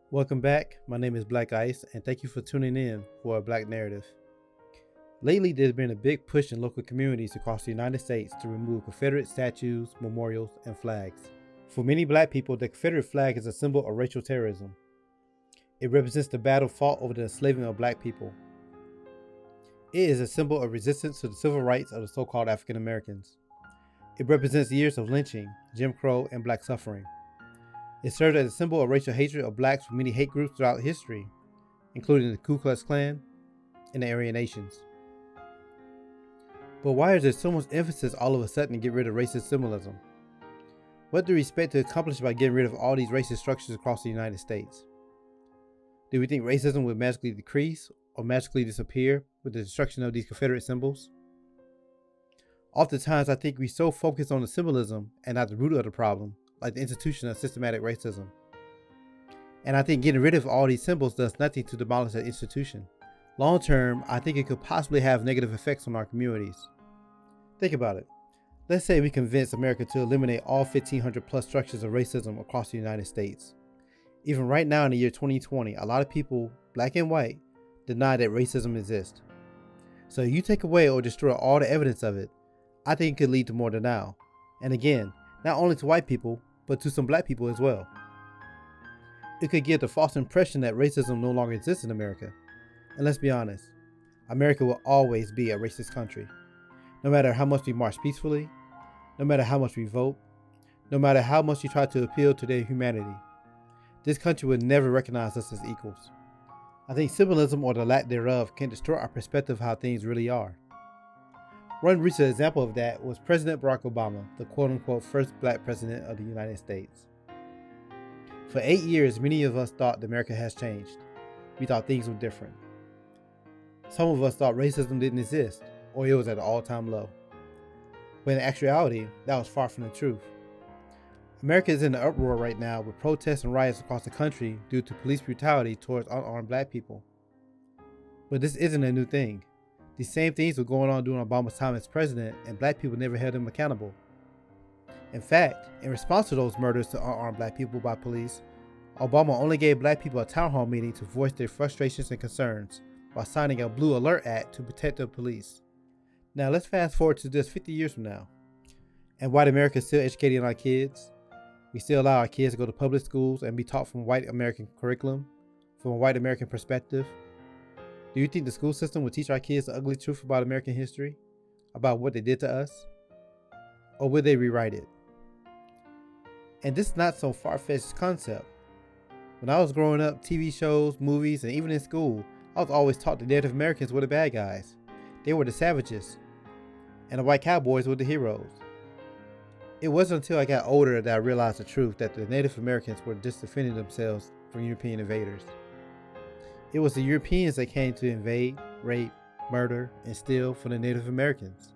Welcome back. My name is BlackIce, and thank you for tuning in for a Black Narrative. Lately, there's been a big push in local communities across the United States to remove Confederate statues, memorials, and flags. For many Black people, the Confederate flag is a symbol of racial terrorism. It represents the battle fought over the enslavement of Black people. It is a symbol of resistance to the civil rights of the so-called African Americans. It represents years of lynching, Jim Crow, and Black suffering. It served as a symbol of racial hatred of Blacks from many hate groups throughout history, including the Ku Klux Klan and the Aryan Nations. But why is there so much emphasis all of a sudden to get rid of racist symbolism? What do we expect to accomplish by getting rid of all these racist structures across the United States? Do we think racism would magically decrease or magically disappear with the destruction of these Confederate symbols? Oftentimes, I think we so focus on the symbolism and not the root of the problem, like the institution of systematic racism. And I think getting rid of all these symbols does nothing to demolish that institution. Long term, I think it could possibly have negative effects on our communities. Think about it. Let's say we convince America to eliminate all 1,500 plus structures of racism across the United States. Even right now in the year 2020, a lot of people, Black and white, deny that racism exists. So if you take away or destroy all the evidence of it, I think it could lead to more denial. And again, not only to white people, but to some Black people as well. It could give the false impression that racism no longer exists in America. And let's be honest, America will always be a racist country. No matter how much we march peacefully, no matter how much we vote, no matter how much we try to appeal to their humanity, this country will never recognize us as equals. I think symbolism or the lack thereof can distort our perspective of how things really are. One recent example of that was President Barack Obama, the quote-unquote first Black president of the United States. For 8 years, many of us thought that America has changed. We thought things were different. Some of us thought racism didn't exist, or it was at an all-time low. But in actuality, that was far from the truth. America is in an uproar right now with protests and riots across the country due to police brutality towards unarmed Black people. But this isn't a new thing. These same things were going on during Obama's time as president, and Black people never held him accountable. In fact, in response to those murders to unarmed Black people by police, Obama only gave Black people a town hall meeting to voice their frustrations and concerns by signing a Blue Alert Act to protect the police. Now let's fast forward to just 50 years from now. And white America is still educating our kids. We still allow our kids to go to public schools and be taught from white American curriculum, from a white American perspective. Do you think the school system will teach our kids the ugly truth about American history, about what they did to us? Or will they rewrite it? And this is not some far-fetched concept. When I was growing up, TV shows, movies, and even in school, I was always taught the Native Americans were the bad guys. They were the savages. And the white cowboys were the heroes. It wasn't until I got older that I realized the truth that the Native Americans were just defending themselves from European invaders. It was the Europeans that came to invade, rape, murder, and steal from the Native Americans.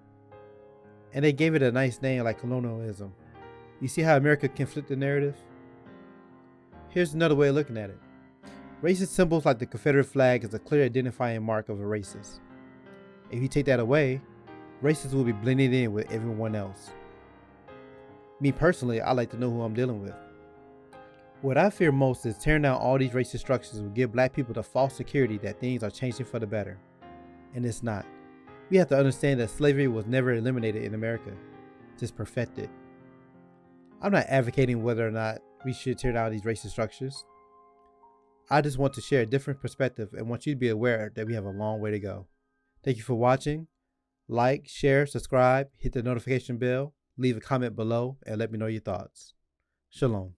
And they gave it a nice name like colonialism. You see how America can flip the narrative? Here's another way of looking at it. Racist symbols like the Confederate flag is a clear identifying mark of a racist. If you take that away, racists will be blended in with everyone else. Me personally, I like to know who I'm dealing with. What I fear most is tearing down all these racist structures will give Black people the false security that things are changing for the better. And it's not. We have to understand that slavery was never eliminated in America, just perfected. I'm not advocating whether or not we should tear down these racist structures. I just want to share a different perspective and want you to be aware that we have a long way to go. Thank you for watching. Like, share, subscribe, hit the notification bell, leave a comment below, and let me know your thoughts. Shalom.